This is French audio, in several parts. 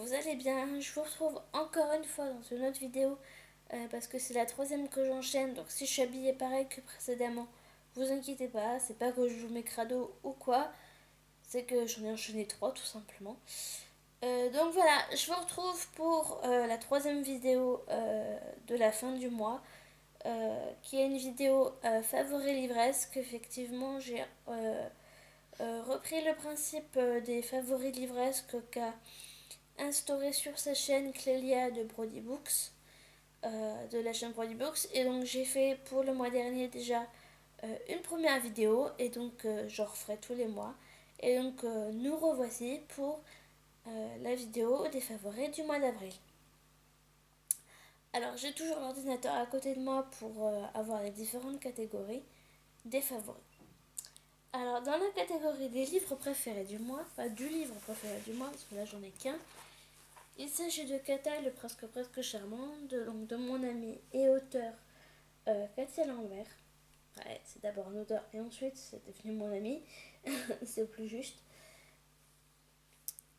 vous allez bien. Je vous retrouve encore une fois dans une autre vidéo parce que c'est la troisième que j'enchaîne. Donc si je suis habillée pareil que précédemment, vous inquiétez pas, c'est pas que je joue mes crados ou quoi, c'est que j'en ai enchaîné trois tout simplement. Donc voilà, je vous retrouve pour la troisième vidéo de la fin du mois, qui est une vidéo favori livresque. Effectivement, j'ai repris le principe des favoris livresques qu'a instauré sur sa chaîne Clélia de Brody Books, de la chaîne Brody Books. Et donc j'ai fait pour le mois dernier déjà une première vidéo et donc j'en referai tous les mois. Et donc nous revoici pour la vidéo des favoris du mois d'avril. Alors j'ai toujours l'ordinateur à côté de moi pour avoir les différentes catégories des favoris. Alors dans la catégorie des livres préférés du mois, pas du livre préféré du mois parce que là j'en ai qu'un, il s'agit de Kata, le presque charmant, de mon ami et auteur Katia Lambert. Ouais, c'est d'abord un auteur et ensuite c'est devenu mon ami, c'est plus juste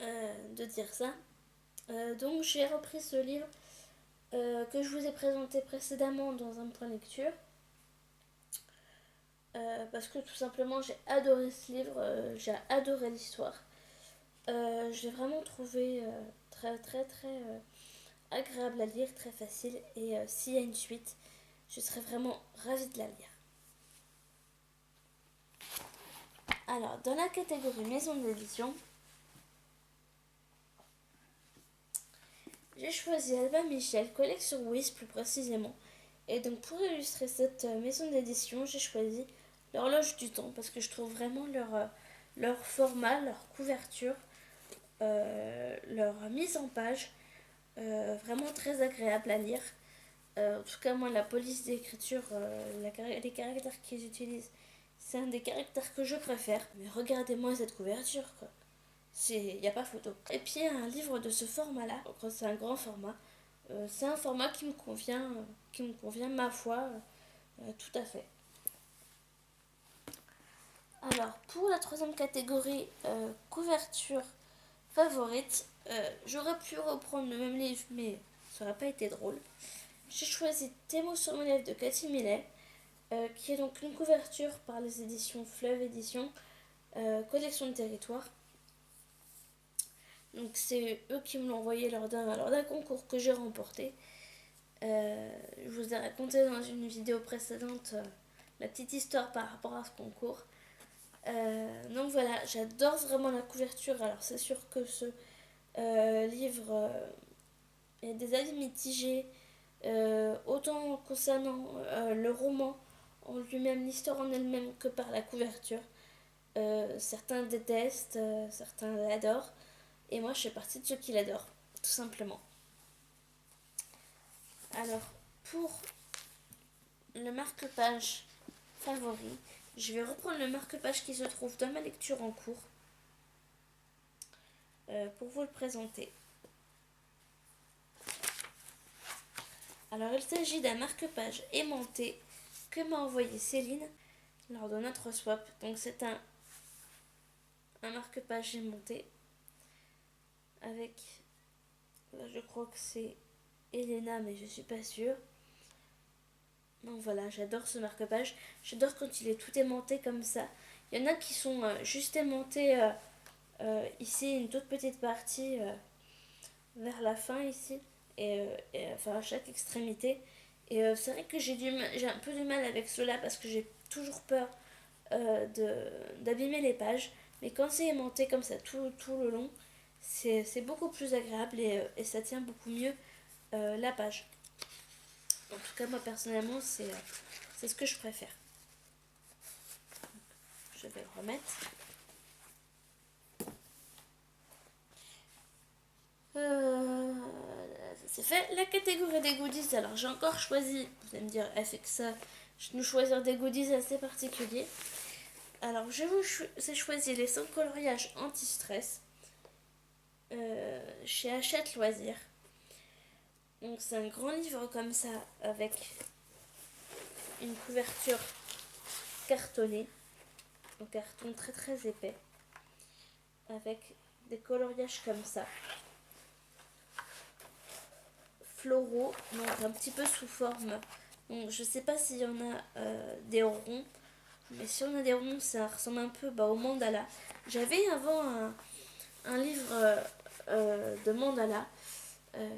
de dire ça. Donc j'ai repris ce livre que je vous ai présenté précédemment dans un point lecture. Parce que tout simplement j'ai adoré ce livre, j'ai adoré l'histoire. Je l'ai vraiment trouvé très très très agréable à lire, très facile. Et s'il y a une suite, je serais vraiment ravie de la lire. Alors, dans la catégorie maison d'édition, j'ai choisi Albin Michel, collection Wyss plus précisément. Et donc, pour illustrer cette maison d'édition, j'ai choisi l'horloge du temps parce que je trouve vraiment leur format, leur couverture, leur mise en page vraiment très agréable à lire. En tout cas, moi, la police d'écriture, les caractères qu'ils utilisent, c'est un des caractères que je préfère. Mais regardez-moi cette couverture, quoi. Il n'y a pas photo. Et puis, un livre de ce format-là, c'est un grand format. C'est un format qui me convient, ma foi, tout à fait. Alors, pour la troisième catégorie, couverture favorite, j'aurais pu reprendre le même livre, mais ça n'aurait pas été drôle. J'ai choisi Tes mots sur mon lèvre de Cathy Millet, qui est donc une couverture par les éditions Fleuve Édition, collection de territoire. Donc c'est eux qui me l'ont envoyé lors d'un concours que j'ai remporté. Je vous ai raconté dans une vidéo précédente la petite histoire par rapport à ce concours. Donc voilà, j'adore vraiment la couverture. Alors c'est sûr que ce livre, il y a des avis mitigés. Autant concernant le roman en lui-même, l'histoire en elle-même, que par la couverture. Certains détestent, certains l'adorent, et moi je fais partie de ceux qui l'adorent, tout simplement. Alors, pour le marque-page favori, je vais reprendre le marque-page qui se trouve dans ma lecture en cours pour vous le présenter. Alors, il s'agit d'un marque-page aimanté que m'a envoyé Céline lors de notre swap. Donc, c'est un marque-page aimanté avec, là, je crois que c'est Elena, mais je suis pas sûre. Donc voilà, j'adore ce marque-page. J'adore quand il est tout aimanté comme ça. Il y en a qui sont juste aimantés ici, une toute petite partie vers la fin ici, enfin à chaque extrémité. Et c'est vrai que j'ai un peu de mal avec cela parce que j'ai toujours peur d'abîmer les pages. Mais quand c'est aimanté comme ça tout le long, c'est beaucoup plus agréable et ça tient beaucoup mieux la page. En tout cas, moi personnellement, c'est ce que je préfère. Je vais le remettre. C'est fait. La catégorie des goodies, alors j'ai encore choisi, vous allez me dire, elle fait que ça, je nous choisir des goodies assez particuliers. Alors j'ai choisi les 5 coloriages anti-stress chez Hachette Loisirs. Donc c'est un grand livre comme ça avec une couverture cartonnée, un carton très très épais, avec des coloriages comme ça. floraux, donc un petit peu sous forme. Donc je sais pas s'il y en a des ronds, mais si on a des ronds, ça ressemble un peu au mandala. J'avais avant un livre de mandala,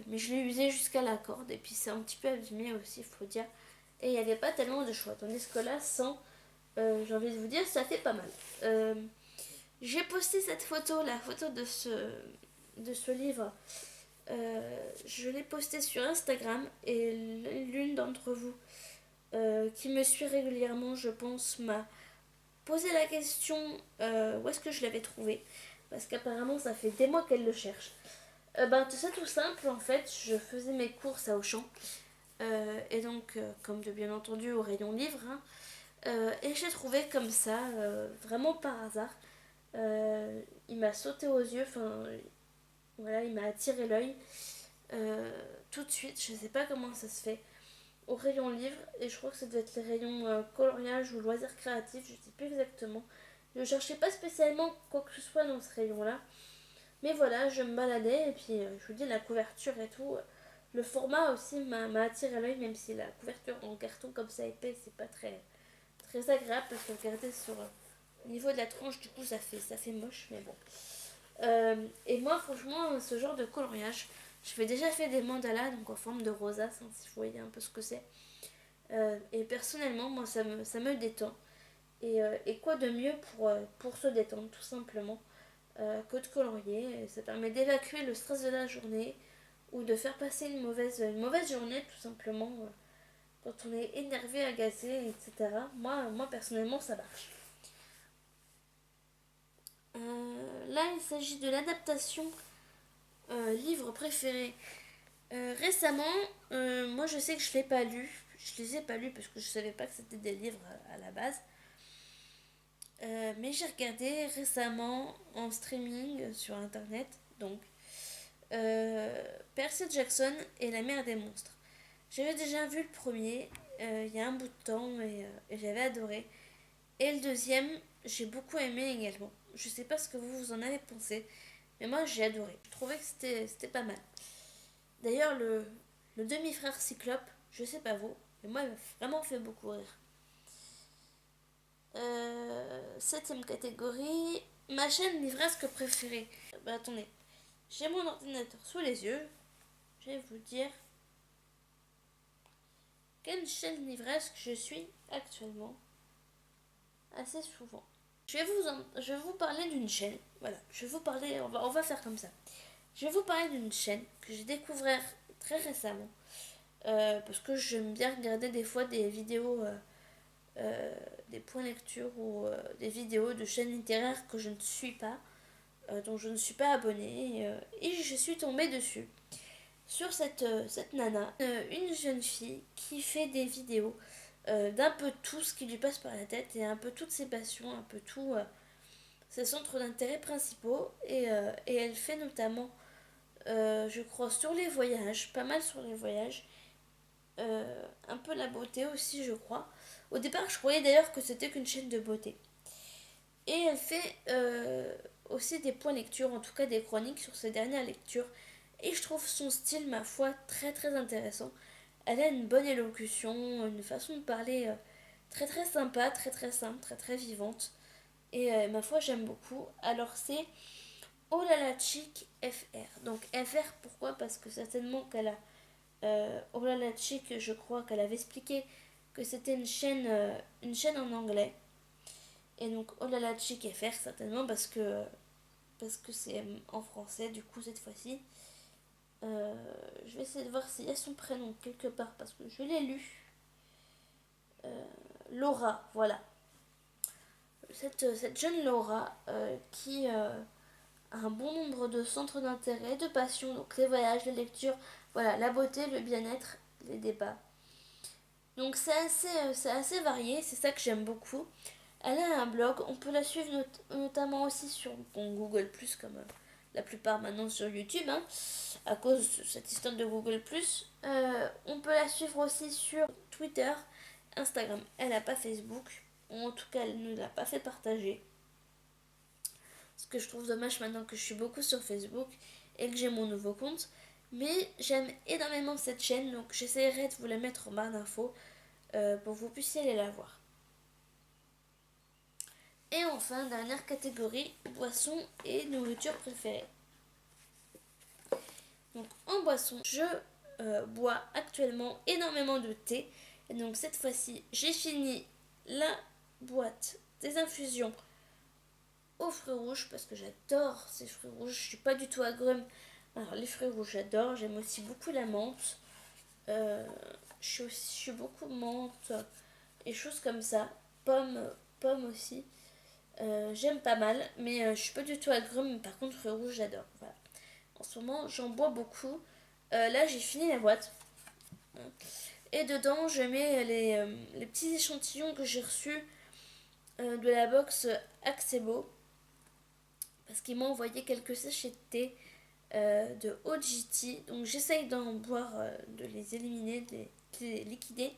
mais je l'ai usé jusqu'à la corde, et puis c'est un petit peu abîmé aussi, il faut dire. Et il n'y avait pas tellement de choix, tandis que là, sans, j'ai envie de vous dire, ça fait pas mal. J'ai posté cette photo, la photo de ce livre. Je l'ai posté sur Instagram et l'une d'entre vous qui me suit régulièrement, je pense, m'a posé la question où est-ce que je l'avais trouvé. Parce qu'apparemment, ça fait des mois qu'elle le cherche. C'est tout simple, en fait, je faisais mes courses à Auchan. Et donc, comme de bien entendu, au rayon livre. Hein, et j'ai trouvé comme ça, vraiment par hasard. Il m'a sauté aux yeux, enfin, voilà, il m'a attiré l'œil. Tout de suite, je sais pas comment ça se fait, au rayon livre, et je crois que ça doit être les rayons coloriage ou loisirs créatifs, je sais plus exactement. Je cherchais pas spécialement quoi que ce soit dans ce rayon-là, mais voilà, je me baladais, et puis je vous dis, la couverture et tout, le format aussi m'a attiré l'œil, même si la couverture en carton comme ça épais, c'est pas très agréable, parce que regarder sur au niveau de la tranche, du coup, ça fait moche, mais bon. Et moi, franchement, ce genre de coloriage, je fais déjà fait des mandalas, donc en forme de rosace, hein, si vous voyez un peu ce que c'est. Et personnellement, moi, ça me détend. Et quoi de mieux pour se détendre, tout simplement, que de colorier. Et ça permet d'évacuer le stress de la journée ou de faire passer une mauvaise journée, tout simplement, quand on est énervé, agacé, etc. Moi personnellement, ça marche. Là, il s'agit de l'adaptation livre préféré. Récemment, moi je sais que je ne l'ai pas lu. Je les ai pas lus parce que je savais pas que c'était des livres à la base. Mais j'ai regardé récemment en streaming sur internet, donc Percy Jackson et la mer des monstres. J'avais déjà vu le premier il y a un bout de temps et j'avais adoré. Et le deuxième, j'ai beaucoup aimé également. Je sais pas ce que vous en avez pensé, mais moi j'ai adoré. Je trouvais que c'était pas mal. D'ailleurs, le demi-frère Cyclope, je sais pas vous, mais moi il m'a vraiment fait beaucoup rire. Septième catégorie, ma chaîne livresque préférée. Attendez, j'ai mon ordinateur sous les yeux. Je vais vous dire quelle chaîne livresque je suis actuellement assez souvent. Je vais vous parler d'une chaîne. Voilà, je vais vous parler, on va faire comme ça. Je vais vous parler d'une chaîne que j'ai découvert très récemment. Parce que j'aime bien regarder des fois des vidéos, des points lecture ou des vidéos de chaînes littéraires que je ne suis pas, dont je ne suis pas abonnée. Et je suis tombée dessus. Sur cette nana, une jeune fille qui fait des vidéos d'un peu tout ce qui lui passe par la tête et un peu toutes ses passions, un peu tout ses centres d'intérêt principaux. Et elle fait notamment, je crois, sur les voyages, pas mal sur les voyages, un peu la beauté aussi, je crois. Au départ, je croyais d'ailleurs que c'était qu'une chaîne de beauté. Et elle fait aussi des points lecture, en tout cas des chroniques sur ses dernières lectures. Et je trouve son style, ma foi, très intéressant. Elle a une bonne élocution, une façon de parler très sympa, très simple, très vivante. Et ma foi, j'aime beaucoup. Alors c'est Oh là là Chic FR. Donc FR, pourquoi? Parce que certainement qu'elle a Oh là là Chic, je crois qu'elle avait expliqué que c'était une chaîne en anglais. Et donc Oh là là Chic FR, certainement parce que c'est en français du coup cette fois-ci. Je vais essayer de voir s'il y a son prénom quelque part parce que je l'ai lu. Laura, voilà. Cette jeune Laura qui a un bon nombre de centres d'intérêt, de passion, donc les voyages, les lectures, voilà, la beauté, le bien-être, les débats. Donc c'est assez varié, c'est ça que j'aime beaucoup. Elle a un blog, on peut la suivre notamment aussi sur Google ⁇ comme la plupart maintenant sur YouTube, hein, à cause de cette histoire de Google ⁇ on peut la suivre aussi sur Twitter, Instagram. Elle n'a pas Facebook, ou en tout cas elle ne l'a pas fait partager. Ce que je trouve dommage maintenant que je suis beaucoup sur Facebook et que j'ai mon nouveau compte. Mais j'aime énormément cette chaîne, donc j'essaierai de vous la mettre en barre d'infos pour que vous puissiez aller la voir. Et enfin, dernière catégorie, boissons et nourriture préférée. Donc en boisson, je bois actuellement énormément de thé. Et donc cette fois-ci, j'ai fini la boîte des infusions aux fruits rouges parce que j'adore ces fruits rouges. Je suis pas du tout agrume. Alors les fruits rouges, j'adore. J'aime aussi beaucoup la menthe. Euh, je suis beaucoup menthe et choses comme ça. Pommes aussi. J'aime pas mal, mais je suis pas du tout agrume. Par contre, fruits rouges, j'adore. Voilà. En ce moment, j'en bois beaucoup. Là, j'ai fini la boîte. Et dedans, je mets les petits échantillons que j'ai reçus de la box Axebo. Parce qu'ils m'ont envoyé quelques sachets de thé de OGT. Donc j'essaye d'en boire, de les éliminer, de les liquider.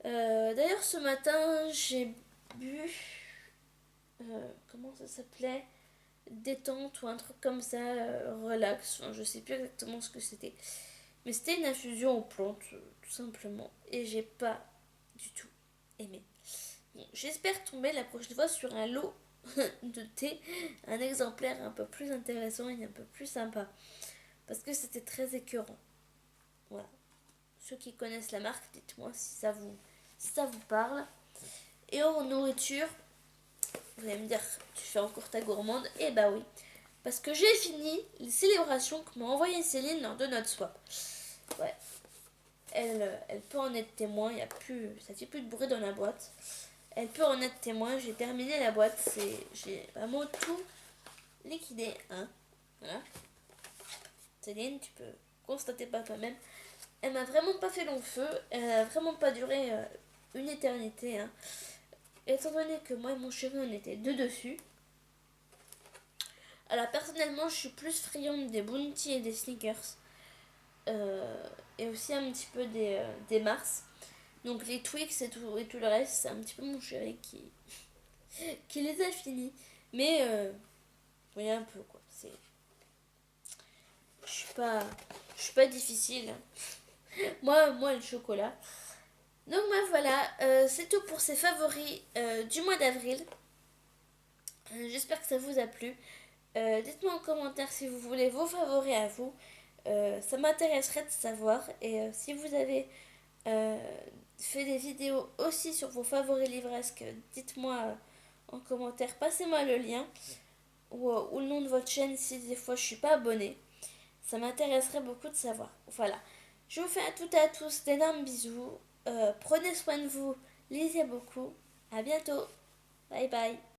D'ailleurs, ce matin, j'ai bu. Comment ça s'appelait, détente ou un truc comme ça, relax. Enfin, je sais plus exactement ce que c'était. Mais c'était une infusion aux plantes, tout simplement. Et j'ai pas du tout aimé. Bon, j'espère tomber la prochaine fois sur un lot de thé, un exemplaire un peu plus intéressant et un peu plus sympa. Parce que c'était très écœurant. Voilà. Ceux qui connaissent la marque, dites-moi si ça vous parle. Et en nourriture, vous allez me dire, tu fais encore ta gourmande. Eh bah oui. Parce que j'ai fini les célébrations que m'a envoyé Céline lors de notre swap. Ouais. Elle peut en être témoin. Il y a plus, ça fait plus de bruit dans la boîte. Elle peut en être témoin. J'ai terminé la boîte. J'ai vraiment tout liquidé. Hein. Voilà. Céline, tu peux constater par toi-même. Elle m'a vraiment pas fait long feu. Elle a vraiment pas duré une éternité. Hein. Étant donné que moi et mon chéri, on était deux dessus. Alors personnellement, je suis plus friande des Bounty et des Snickers. Et aussi un petit peu des Mars. Donc les Twix et tout le reste, c'est un petit peu mon chéri qui les a finis. Mais vous voyez un peu quoi. Je suis pas difficile. Moi le chocolat. Donc voilà, c'est tout pour ces favoris du mois d'avril. J'espère que ça vous a plu. Dites-moi en commentaire si vous voulez vos favoris à vous. Ça m'intéresserait de savoir. Et si vous avez euh, fait des vidéos aussi sur vos favoris livresques, dites-moi en commentaire. Passez-moi le lien ou le nom de votre chaîne si des fois je suis pas abonnée. Ça m'intéresserait beaucoup de savoir. Voilà. Je vous fais à toutes et à tous d'énormes bisous. Prenez soin de vous. Lisez beaucoup. À bientôt. Bye bye.